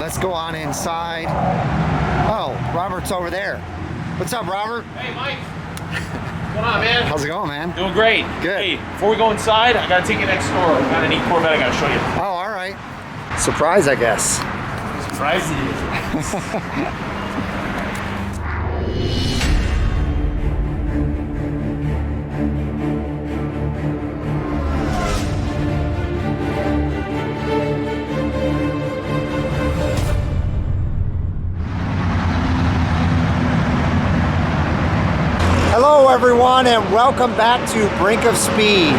let's go on inside. Oh, Robert's over there. What's up, Robert? Hey, Mike. What's going on, man? How's it going, man? Doing great. Good. Hey, before we go inside, I gotta take you next door. We got a neat Corvette I gotta show you. Oh, all right. Surprise, I guess. Surprise it is. Hello everyone and welcome back to Brink of Speed.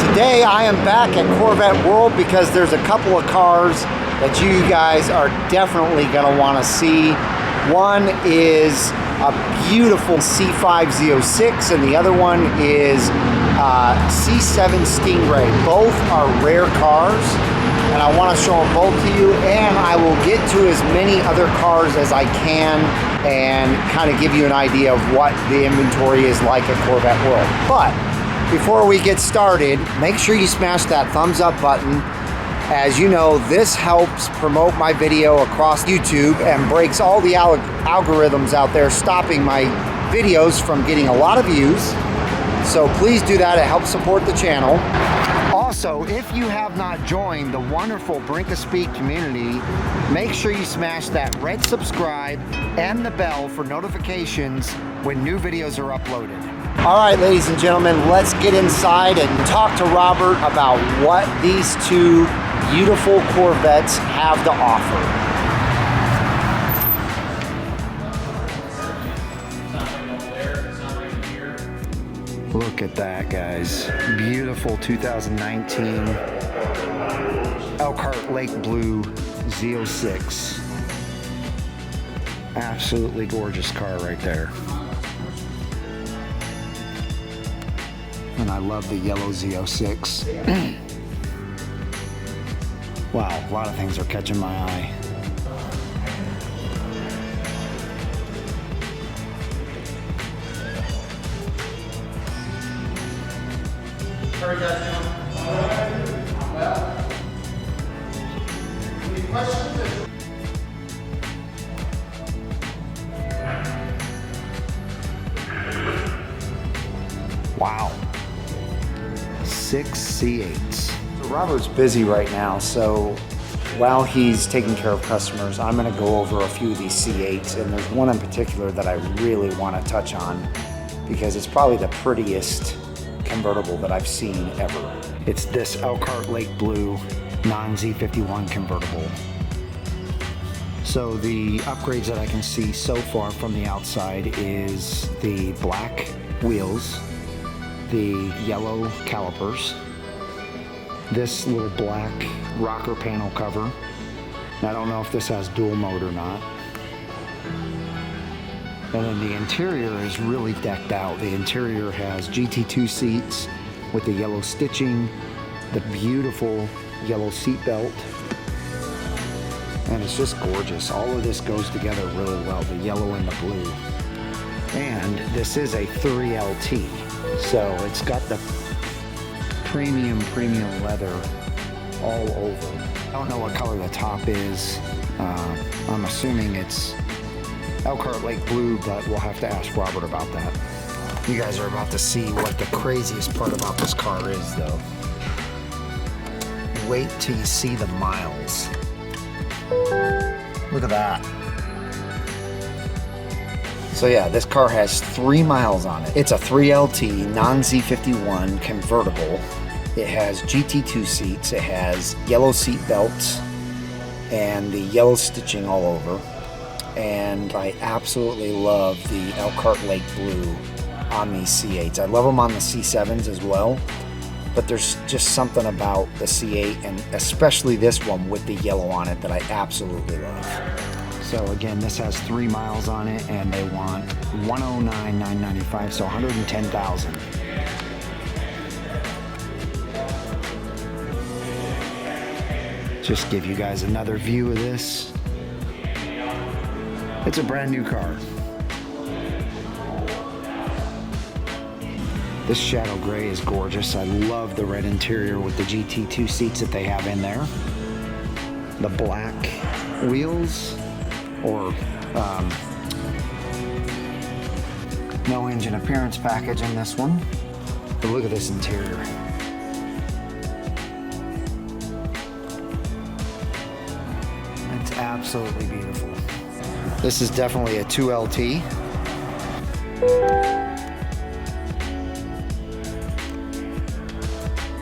Today I am back at Corvette World because there's a couple of cars that you guys are definitely going to want to see. One is a beautiful C5 Z06 and the other one is C7 Stingray. Both are rare cars and I want to show them both to you, and I will get to as many other cars as I can and kind of give you an idea of what the inventory is like at Corvette World. But before we get started, make sure you smash that thumbs up button. As you know, this helps promote my video across YouTube and breaks all the algorithms out there, stopping my videos from getting a lot of views. So please do that, it helps support the channel. Also, if you have not joined the wonderful Brink of Speed community, make sure you smash that red subscribe and the bell for notifications when new videos are uploaded. All right, ladies and gentlemen, let's get inside and talk to Robert about what these two beautiful Corvettes have to offer. Look at that, guys. Beautiful 2019 Elkhart Lake Blue Z06. Absolutely gorgeous car right there. And I love the yellow Z06. Wow, a lot of things are catching my eye. Wow, 6 C8's. So Robert's busy right now, so while he's taking care of customers, I'm gonna go over a few of these C8's, and there's one in particular that I really wanna touch on because it's probably the prettiest convertible that I've seen ever. It's this Elkhart Lake Blue non-Z51 convertible. So the upgrades that I can see so far from the outside is the black wheels, the yellow calipers, this little black rocker panel cover. I don't know if this has dual mode or not. And then the interior is really decked out. The interior has GT2 seats with the yellow stitching, the beautiful yellow seat belt, and it's just gorgeous. All of this goes together really well, the yellow and the blue. And this is a 3LT, so it's got the premium leather all over. I don't know what color the top is. I'm assuming it's Elkhart Lake Blue, but we'll have to ask Robert about that. You guys are about to see what the craziest part about this car is, though. Wait till you see the miles. Look at that. So yeah, this car has 3 miles on it. It's a 3LT non-Z51 convertible. It has GT2 seats. It has yellow seat belts and the yellow stitching all over. And I absolutely love the Elkhart Lake Blue on these C8's. I love them on the C7's as well, but there's just something about the C8 and especially this one with the yellow on it that I absolutely love. So again, this has 3 miles on it and they want $109,995, so $110,000. Just give you guys another view of this. It's a brand new car. This shadow gray is gorgeous. I love the red interior with the GT2 seats that they have in there. The black wheels or no engine appearance package in this one. But look at this interior. It's absolutely beautiful. This is definitely a 2LT.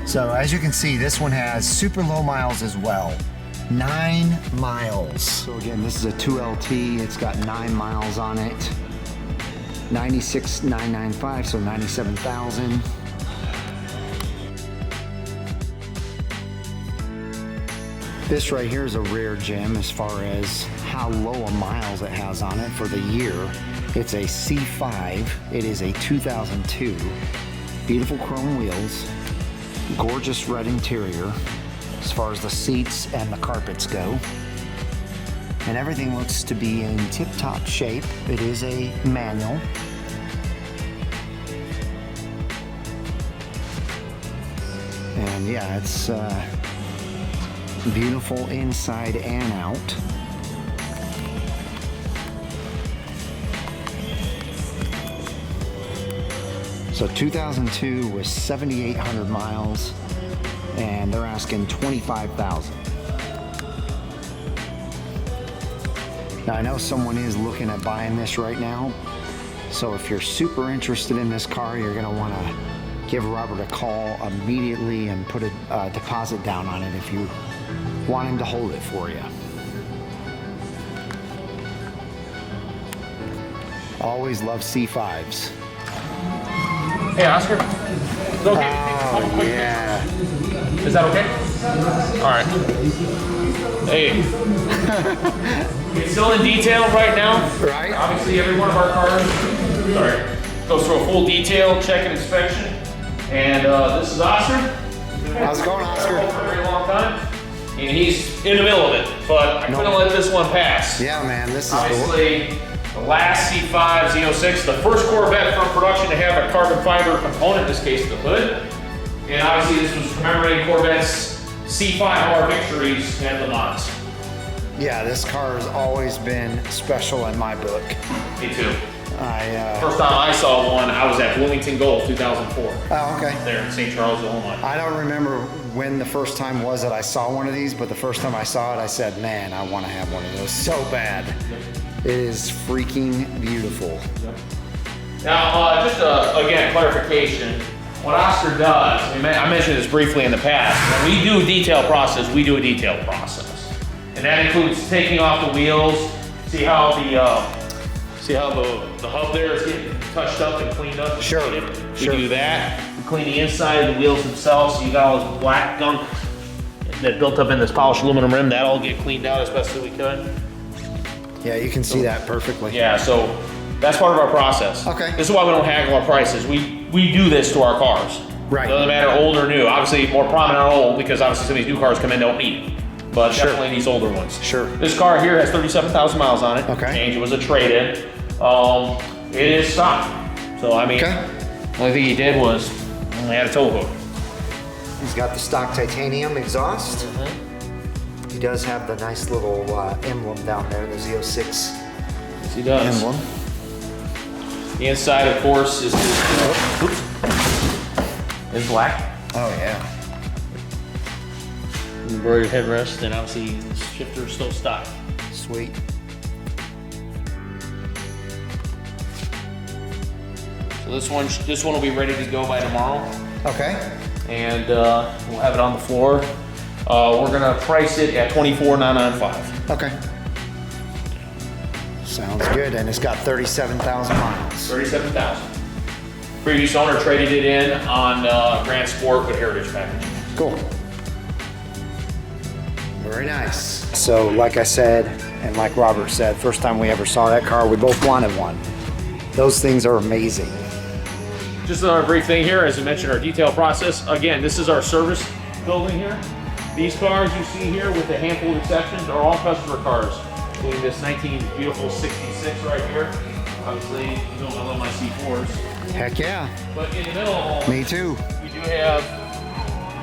So as you can see, this one has super low miles as well. 9 miles. So again, this is a 2LT. It's got 9 miles on it. 96,995, so 97,000. This right here is a rare gem as far as how low a miles it has on it for the year. It's a C5. It is a 2002. Beautiful chrome wheels. Gorgeous red interior as far as the seats and the carpets go. And everything looks to be in tip-top shape. It is a manual. And yeah, it's beautiful inside and out. So 2002 was 7,800 miles, and they're asking 25,000. Now I know someone is looking at buying this right now, so if you're super interested in this car, you're gonna wanna give Robert a call immediately and put a deposit down on it if you want him to hold it for you. Always love C5s. Hey, Oscar. Is it okay? Oh, yeah. Is that okay? All right. Hey. It's still in detail right now. Right. Obviously, every one of our cars goes through a full detail check and inspection. And this is Oscar. How's it going, Oscar? For a very long time. And he's in the middle of it, but I couldn't let this one pass. Yeah, man, this is Obviously, the last C5 Z06, the first Corvette from production to have a carbon fiber component, in this case the hood. And obviously this was commemorating Corvette's C5R victories at Le Mans. Yeah, this car has always been special in my book. Me too. First First time I saw one, I was at Bloomington Gold 2004. Oh, okay. There in St. Charles, Illinois. I don't remember when the first time was that I saw one of these, but the first time I saw it, I said, man, I want to have one of those so bad. It is freaking beautiful. Now, just again, clarification. What Oscar does, I mentioned this briefly in the past, when we do a detail process, we do a detailed process. And that includes taking off the wheels, see how the hub there is getting touched up and cleaned up. Sure. We do that. We clean the inside of the wheels themselves, so you got all this black gunk that built up in this polished aluminum rim. That all get cleaned out as best as we could. Yeah, you can see that perfectly. Yeah, so that's part of our process. Okay. This is why we don't haggle our prices. We do this to our cars. Right. Doesn't matter old or new. Obviously, more prominent on old because obviously some of these new cars come in don't need it. But Sure. definitely these older ones. Sure. This car here has 37,000 miles on it. Okay. Change. It was a trade-in. It is stock. So I mean, Okay. the only thing he did was only had a tow hook. He's got the stock titanium exhaust. He does have the nice little emblem down there, the Z06 Yes, he does. emblem. The inside, of course, is black. Oh yeah. Embroidered headrest, and obviously the shifter is still stock. Sweet. So this one will be ready to go by tomorrow, Okay. and we'll have it on the floor. We're gonna price it at $24,995. Okay. Sounds good, and it's got 37,000 miles. 37,000. Previous owner traded it in on Grand Sport with Heritage packaging. Cool. Very nice. So, like I said, and like Robert said, first time we ever saw that car, we both wanted one. Those things are amazing. Just another brief thing here, as I mentioned, our detail process. Again, this is our service building here. These cars you see here, with a handful of exceptions, are all customer cars, including this beautiful 66 right here. Obviously, you know I love my C4s. Heck yeah. But in the middle of all, Me too. we do have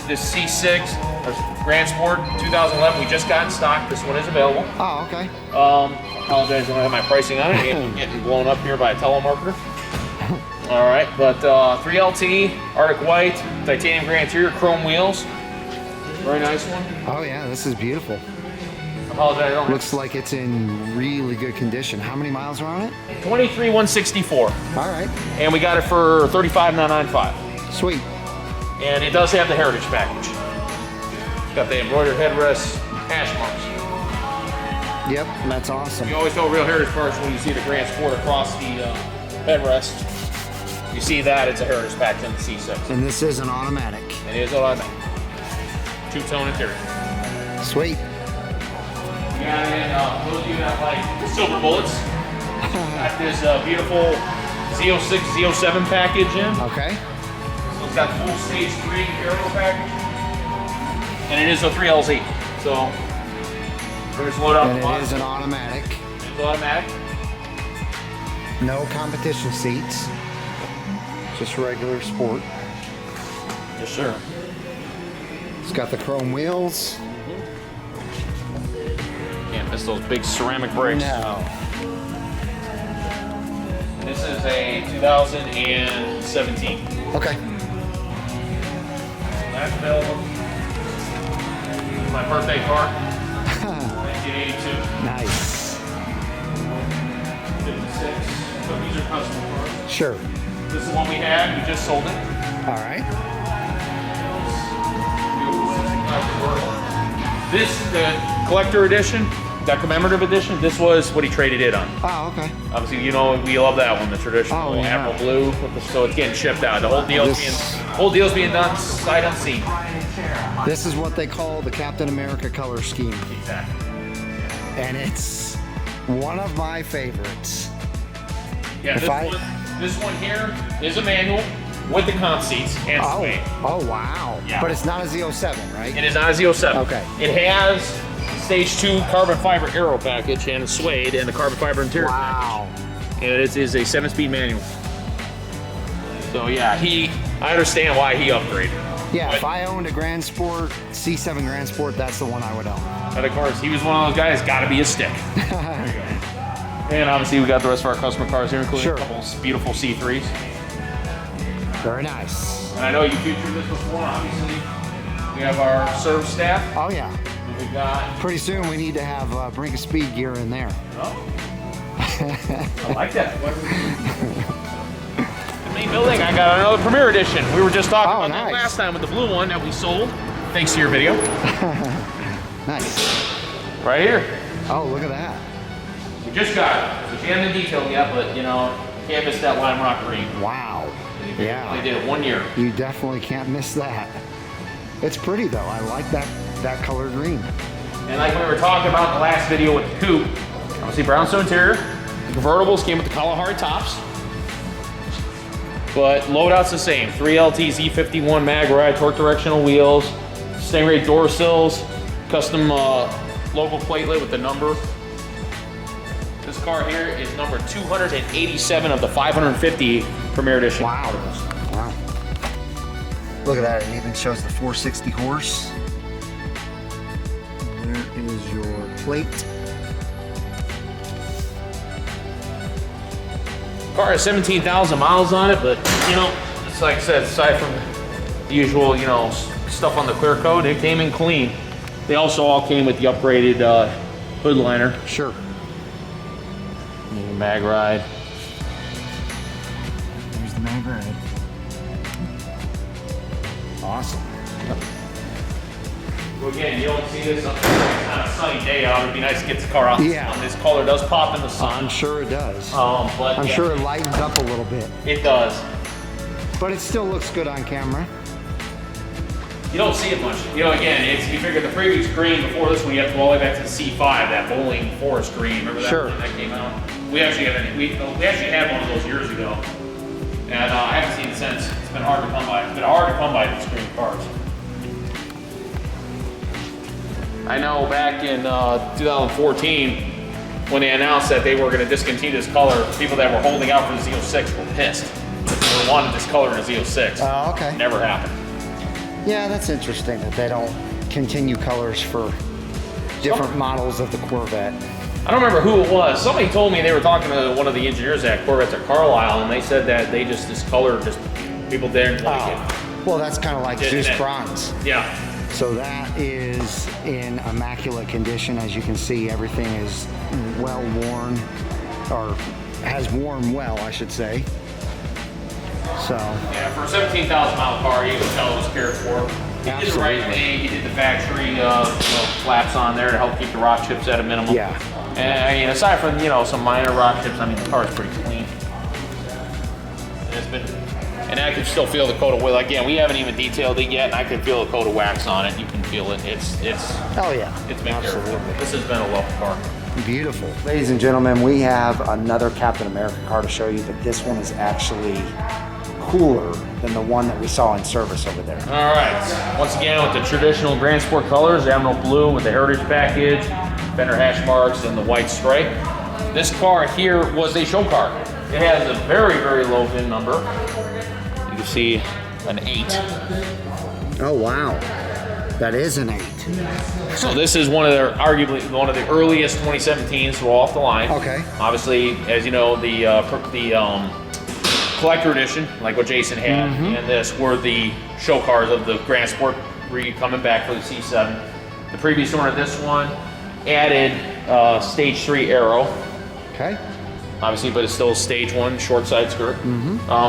this C6 or Grand Sport 2011. We just got in stock. This one is available. Oh, okay. Apologize, I don't have my pricing on it. I'm getting blown up here by a telemarketer. All right, but 3LT, Arctic White, titanium gray interior, chrome wheels. Very nice one. Oh yeah, this is beautiful. Apologize, I don't Looks like it's in really good condition. How many miles are on it? 23,164. All right. And we got it for $35,995. Sweet. And it does have the heritage package. It's got the embroidered headrest, hash marks. Yep, that's awesome. You always know real heritage parts when you see the Grand Sport across the headrest. You see that, it's a heritage package in the C6. And this is an automatic. It is automatic. Two-tone interior. Sweet. You got in, those of you that like silver bullets, got this beautiful Z06 Z07 package in. Okay. So it's got full stage 3 aero package. And it is a 3LZ. So there's load out And the it box. is an automatic. It's automatic. No competition seats. Just regular sport. Yes, sir. It's got the chrome wheels. Can't miss those big ceramic brakes. No. And this is a 2017. Okay. That's available. My birthday car, 1982. Nice. 56. So these are custom cars. Sure. This is the one we had. We just sold it. All right. This, the collector edition, the commemorative edition, this was what he traded it on. Oh, okay. Obviously, you know, we love that one, the traditional Oh, yeah. apple blue. So it's getting shipped out. The whole deal's being done sight unseen. This is what they call the Captain America color scheme. Exactly. And it's one of my favorites. Yeah, If this one here is a manual with the comp seats and sway. Oh, wow. Yeah. But it's not a Z07, right? It is not a Z07. Okay. It has stage 2 carbon fiber aero package and suede and the carbon fiber interior Wow. package. And it is a 7-speed manual. So yeah, I understand why he upgraded. Yeah, But- if I owned a Grand Sport, C7 Grand Sport, that's the one I would own. And of course, he was one of those guys, gotta be a stick. And obviously we got the rest of our customer cars here, including Sure. a couple beautiful C3s. Very nice. And I know you featured this before, obviously. We have our service staff. Oh, yeah. We got, Pretty soon we need to have Brink of Speed gear in there. oh, I like that. The main building, I got another Premier Edition. We were just talking Oh, about that nice. last time with the blue one that we sold, thanks to your video. Nice. Right here. Oh, look at that. We just got it. So she hasn't been detailed yet, but you know, can't miss that lime rock green. Wow. They Yeah. did it 1 year. You definitely can't miss that. It's pretty though. I like that color green. And like we were talking about in the last video with the coupe, obviously brownstone interior, the convertibles came with the Kalahari tops, but loadout's the same. 3LT Z51 mag ride, torque directional wheels, Stingray door sills, custom logo platelet with the number. This car here is number 287 of the 550 Premier Edition. Wow. Wow. Look at that. It even shows the 460 horse. There is your plate. Car has 17,000 miles on it, but you know, it's like I said, aside from the usual, you know, stuff on the clear coat, it came in clean. They also all came with the upgraded hood liner. Sure. Mag ride. There's the mag ride. Awesome. So again, you don't see this on a sunny day out. It'd be nice to get the car out in the Yeah. sun. This color does pop in the sun. I'm sure it does. But I'm yeah, sure it lightens up a little bit. it does. But it still looks good on camera. You don't see it much. You know, again, it's you figure the previous green before this one, you have to go all the way back to the C5, that bowling forest green. Remember that Sure. one that came out? We actually had one of those years ago, and I haven't seen it since. It's been hard to come by. It's been hard to come by these green cars. I know back in 2014, when they announced that they were going to discontinue this color, people that were holding out for the Z06 were pissed. They wanted this color in a Z06. Oh, okay. Never happened. Yeah, that's interesting that they don't continue colors for different models of the Corvette. I don't remember who it was. Somebody told me they were talking to one of the engineers at Corvettes at Carlisle, and they said that they just, this color, just people didn't like it. Well, that's kind of like Zeus Bronze. Yeah. So that is in immaculate condition. As you can see, everything is well worn, or has worn well, I should say. So. Yeah, for a 17,000 mile car, you can tell it was cared for. He did the right thing. He did the factory flaps on there to help keep the rock chips at a minimum. Yeah. And I mean, aside from some minor rock chips, I mean the car is pretty clean. And it's been, and I can still feel the coat of wax. Again, we haven't even detailed it yet, and I can feel the coat of wax on it. You can feel it. It's. Oh yeah. It's been cared for. This has been a loved car. Beautiful. Ladies and gentlemen, we have another Captain America car to show you, but this one is actually cooler than the one that we saw in service over there. All right, once again with the traditional Grand Sport colors, emerald blue with the heritage package, fender hash marks, and the white stripe. This car here was a show car. It has a very, very low VIN number. You can see an 8. Oh wow, that is an 8. So this is one of their, arguably one of the earliest 2017s to roll off the line. Okay. Obviously, as you know, the collector edition, like what Jason had, and this were the show cars of the Grand Sport coming back for the C7. The previous owner of this one added stage 3 aero. Okay. Obviously, but it's still stage 1 short side skirt.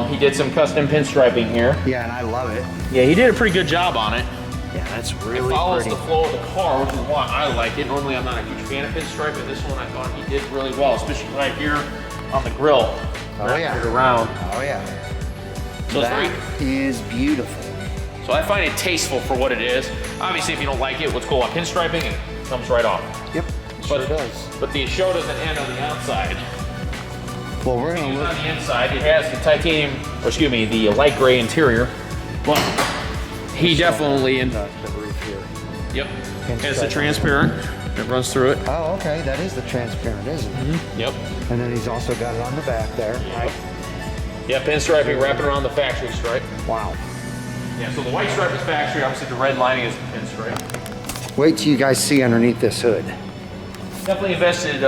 He did some custom pinstriping here. Yeah, and I love it. Yeah, he did a pretty good job on it. Yeah, that's really pretty. It follows pretty. the flow of the car, which is why I like it. Normally, I'm not a huge fan of pinstripe, but this one I thought he did really well, especially right here on the grill. Oh yeah. Around. Oh yeah. So that is beautiful. So I find it tasteful for what it is. Obviously, if you don't like it, what's cool about pinstriping, it comes right off. Yep, it sure does. But the show doesn't end on the outside. Well, we're gonna look on the inside. It has the titanium, or excuse me, the light gray interior. But he definitely the roof here. Yep. It's the transparent. It runs through it. Oh, okay. That is the transparent, isn't it? Yep. And then he's also got it on the back there. Right. Yeah, pinstriping wrapping around the factory stripe. Wow. Yeah, so the white stripe is factory. Obviously, the red lining is the pinstripe. Wait till you guys see underneath this hood. Definitely invested.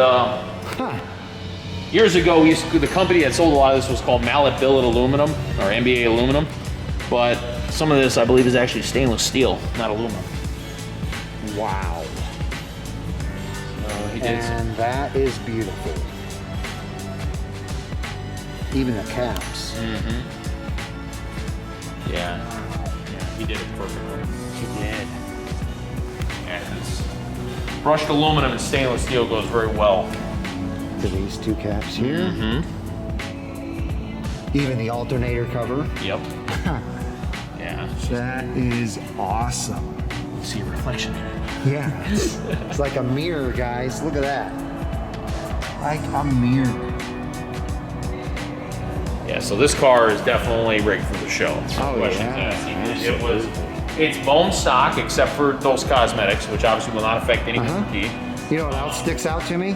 Years ago, the company that sold a lot of this was called Mallet Billet Aluminum, or MBA Aluminum. But some of this, I believe, is actually stainless steel, not aluminum. Wow. He did and that is beautiful. Even the caps. Yeah, he did it perfectly. He did. And this brushed aluminum and stainless steel goes very well. To these two caps here. Even the alternator cover. Yep. Yeah. That is awesome. See a reflection here. Yeah. It's like a mirror, guys. Look at that. Like a mirror. Yeah, so this car is definitely rigged for the show. Oh, yeah. It's bone stock except for those cosmetics, which obviously will not affect any guarantee. You know what else sticks out to me?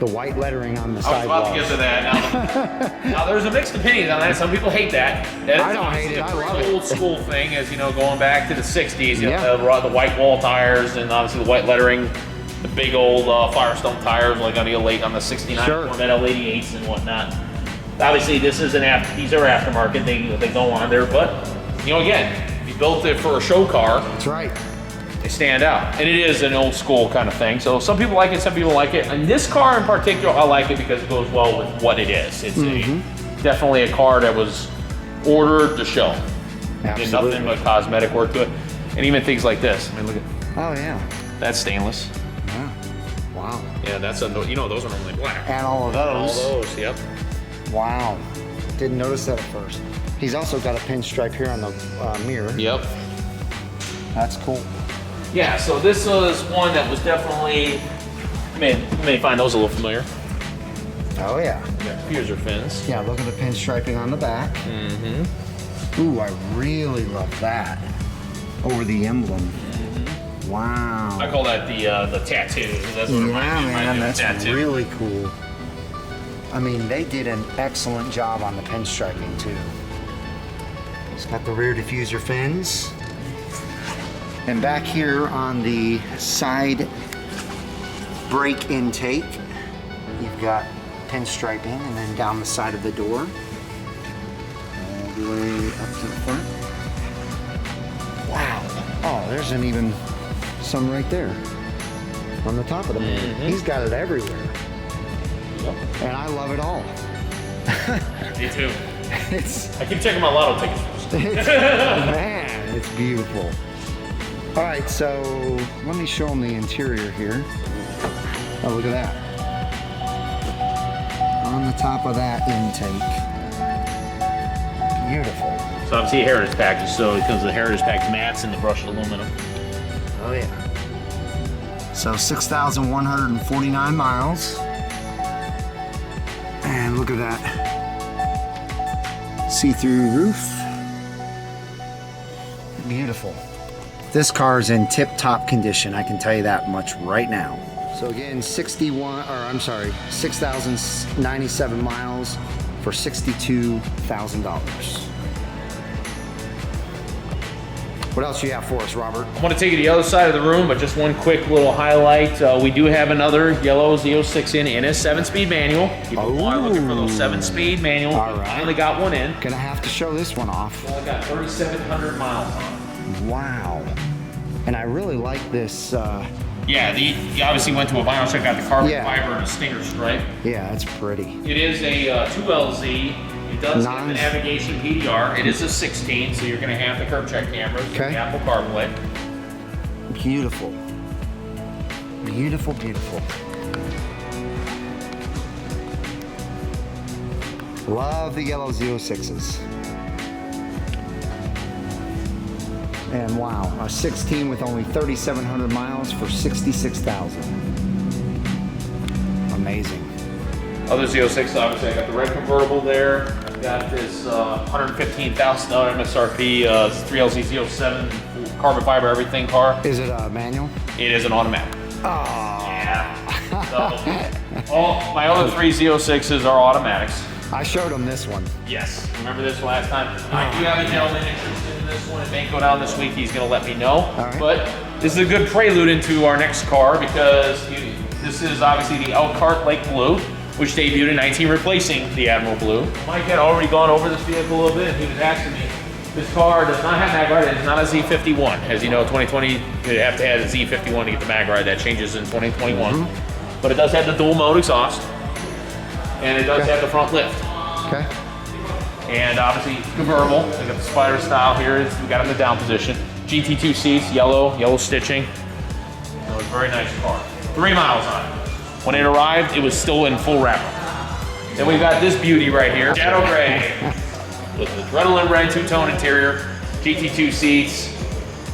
The white lettering on the sidewalk. I was about to get to that. Now there's a mixed opinion on that. Some people hate that. I don't hate it. I love it. Old school thing, as you know, going back to the '60s. You know, the white wall tires and obviously the white lettering, the big old Firestone tires, like on the '69 Corvette L88s and whatnot. Obviously, this is these are aftermarket. They go on there, but you know, again, if you built it for a show car, that's right. They stand out, and it is an old school kind of thing. So some people like it, some people like it. And this car in particular, I like it because it goes well with what it is. It's definitely a car that was ordered to show. There's nothing but cosmetic work to it, and even things like this. I mean, look at. Oh yeah. That's stainless. Yeah. Wow. Yeah, that's those are normally black. And all of those. All those. Yep. Wow. Didn't notice that at first. He's also got a pinstripe here on the mirror. Yep. That's cool. Yeah, so this was one that was definitely, you may find those a little familiar. Oh yeah. Here's your fins. Yeah, look at the pinstriping on the back. Ooh, I really love that. Over the emblem. Wow. I call that the tattoo. That's what man, that's really cool. I mean, they did an excellent job on the pinstriping too. It's got the rear diffuser fins. And back here on the side brake intake, you've got pinstriping, and then down the side of the door, all the way up to the front. Wow. Oh, there's even some right there on the top of the moon. He's got it everywhere. Yep. And I love it all. Me too. It's I keep checking my lotto tickets first. man, it's beautiful. All right, so let me show them the interior here. Oh, look at that. On the top of that intake. Beautiful. So obviously a heritage package, so it comes with heritage package mats and the brushed aluminum. Oh yeah. So 6,149 miles. And look at that. See-through roof. Beautiful. This car is in tip-top condition, I can tell you that much right now. So again, 6,097 miles for $62,000. What else do you have for us, Robert? I'm going to take you to the other side of the room, but just one quick little highlight. We do have another yellow Z06 in a 7-speed manual. People are looking for those 7-speed manuals. All right. Finally got one in. Gonna have to show this one off. Only got 3,700 miles on it. Wow. And I really like this. Yeah, you obviously went to a vinyl check, got the carbon fiber and a stinger stripe. Yeah, that's pretty. It is a 2LZ. It does have the navigation PDR. It is a 16, so you're going to have the curb check cameras, the Apple CarPlay. Beautiful. Beautiful, beautiful. Love the yellow Z06s. And wow, a 16 with only 3,700 miles for $66,000. Amazing. Other Z06, obviously, I got the red convertible there. I've got this $115,000 MSRP 3LZ Z07 carbon fiber everything car. Is it a manual? It is an automatic. Oh. Yeah. So, all my other 3 Z06s are automatics. I showed him this one. Yes. Remember this last time? I do have a gentleman interested in this one. It may go down this week. He's going to let me know. All right. But this is a good prelude into our next car because this is obviously the Elkhart Lake Blue, which debuted in 19, replacing the Admiral Blue. Mike had already gone over this vehicle a little bit, and he was asking me, this car does not have mag ride, it is not a Z51. As you know, 2020, you have to have a Z51 to get the mag ride. That changes in 2021. But it does have the dual mode exhaust, and it does have the front lift. Okay. And obviously, convertible. We got the spider style here. We got it in the down position. GT2 seats, yellow stitching. So it's a very nice car. 3 miles on it. When it arrived, it was still in full wrap-up. Then we've got this beauty right here, Shadow Gray, with the adrenaline red two-tone interior, GT2 seats.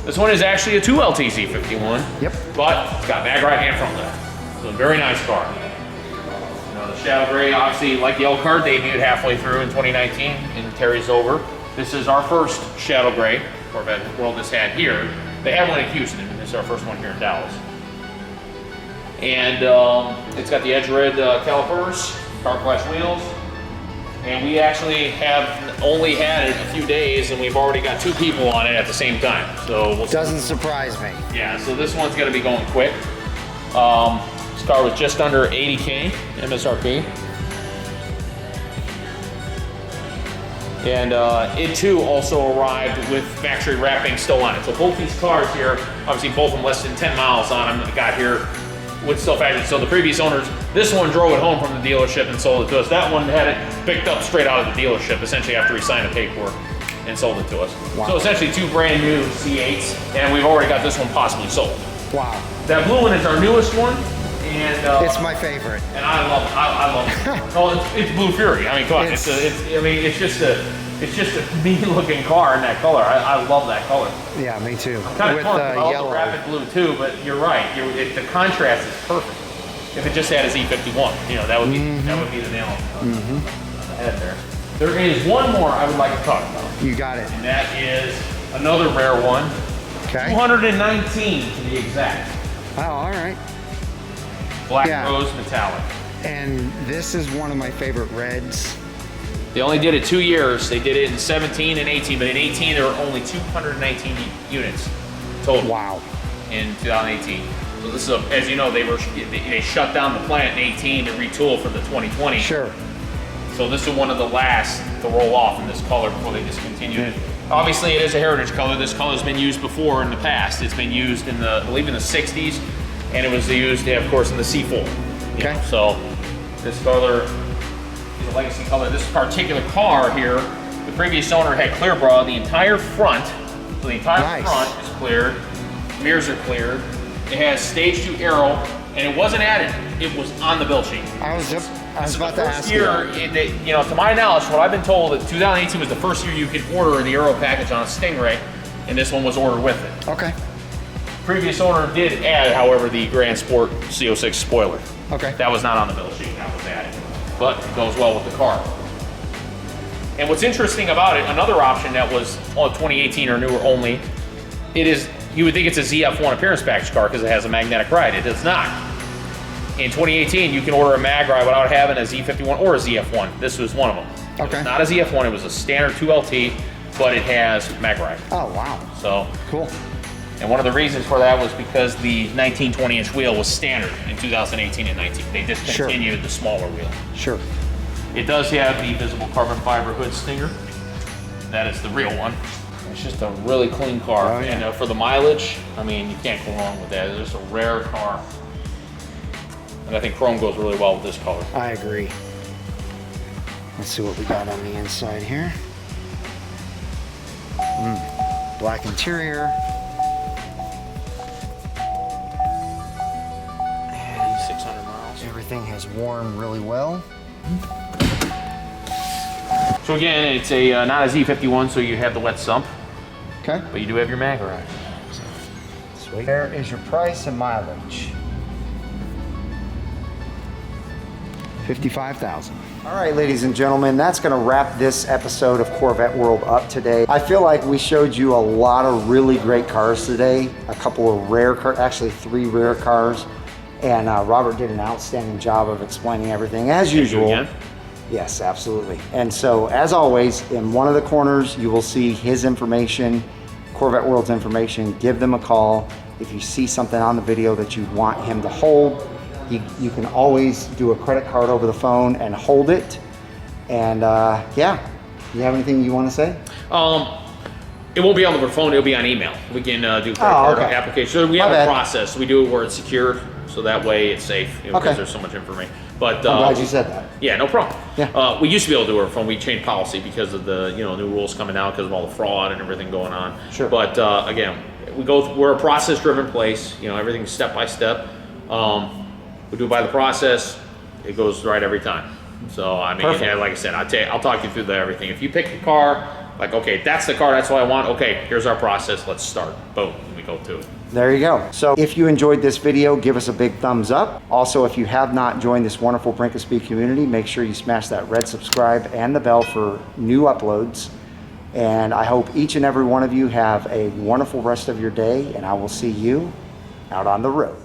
This one is actually a 2LT Z51. Yep. But it's got mag ride and front lift. So a very nice car. You know, the Shadow Gray, obviously, like the Elkhart, debuted halfway through in 2019 and carries over. This is our first Shadow Gray Corvette World has had here. They have one in Houston, and this is our first one here in Dallas. And it's got the edge red calipers, car clash wheels, and we actually have only had it a few days, and we've already got 2 people on it at the same time. So doesn't surprise me. Yeah, so this one's going to be going quick. This car was just under 80K MSRP, and it too also arrived with factory wrapping still on it. So both these cars here, obviously both of them less than 10 miles on them, got here with still factory. So the previous owners, this one drove it home from the dealership and sold it to us. That one had it picked up straight out of the dealership, essentially after we signed the paperwork and sold it to us. Wow. So essentially 2 brand new C8's, and we've already got this one possibly sold. Wow. That blue one is our newest one, and it's my favorite. And I love it. I love it. Oh, it's Blue Fury. I mean, come on, it's just a mean-looking car in that color. I love that color. Yeah, me too. I'm kind of torn about yellow. the rapid blue too, but you're right. The contrast is perfect. If it just had a Z51, you know, that would be the nail on the head there. There is one more I would like to talk about. You got it. And that is another rare one. Okay. 219 to be exact. Oh, all right. Black rose metallic. And this is one of my favorite reds. They only did it 2 years. They did it in 17 and 18, but in 18 there were only 219 units total. Wow. In 2018. So this is, as you know, they shut down the plant in 18 to retool for the 2020. Sure. So this is one of the last to roll off in this color before they discontinued it. Obviously, it is a heritage color. This color has been used before in the past. It's been used in the, I believe, in the 60s, and it was used, of course, in the C4. Okay. So this color is a legacy color. This particular car here, the previous owner had clear bra the entire front. So the entire front is cleared. Mirrors are cleared. It has stage 2 aero, and it wasn't added. It was on the build sheet. I was about to ask you. You know, to my knowledge, what I've been told, that 2018 was the first year you could order the aero package on a Stingray, and this one was ordered with it. Okay. Previous owner did add, however, the Grand Sport C06 spoiler. Okay. That was not on the build sheet. That was added, but it goes well with the car. And what's interesting about it, another option that was 2018 or newer only, it is. You would think it's a ZF1 appearance package car because it has a magnetic ride. It does not. In 2018, you can order a mag ride without having a Z51 or a ZF1. This was one of them. Okay. It's not a ZF1, it was a standard 2LT, but it has mag ride. Oh, wow. So cool. And one of the reasons for that was because the 19 20-inch wheel was standard in 2018 and 19. They discontinued the smaller wheel. Sure. It does have the visible carbon fiber hood stinger. That is the real one. It's just a really clean car, oh, yeah. And for the mileage, I mean, you can't go wrong with that. It's just a rare car, and I think chrome goes really well with this color. I agree. Let's see what we got on the inside here. Black interior. And 600 miles. Everything has worn really well. So again, it's a not a Z51, so you have the wet sump. Okay. But you do have your mag ride. Sweet. There is your price and mileage. 55,000. All right, ladies and gentlemen, that's gonna wrap this episode of Corvette World up today. I feel like we showed you a lot of really great cars today. A couple of rare cars, actually 3 rare cars. And Robert did an outstanding job of explaining everything as usual. Again? Yes, absolutely. And so, as always, in one of the corners, you will see his information, Corvette World's information. Give them a call. If you see something on the video that you want him to hold, you can always do a credit card over the phone and hold it. And yeah, you have anything you want to say? It won't be on the phone, it'll be on email. We can do credit card application. So we have a process. We do it where it's secured, so that way it's safe, because there's so much information. But I'm glad you said that. Yeah, no problem. Yeah. We used to be able to do it from, we changed policy because of the new rules coming out because of all the fraud and everything going on. Sure. But again, we're a process-driven place. Everything's step by step. We do it by the process. It goes right every time. So I mean, yeah, like I said, I'll talk you through everything. If you pick a car, like, okay, that's the car, that's what I want. Okay, here's our process. Let's start. Boom, we go to it. There you go. So if you enjoyed this video, give us a big thumbs up. Also, if you have not joined this wonderful Brink of Speed community, make sure you smash that red subscribe and the bell for new uploads. And I hope each and every one of you have a wonderful rest of your day, and I will see you out on the road.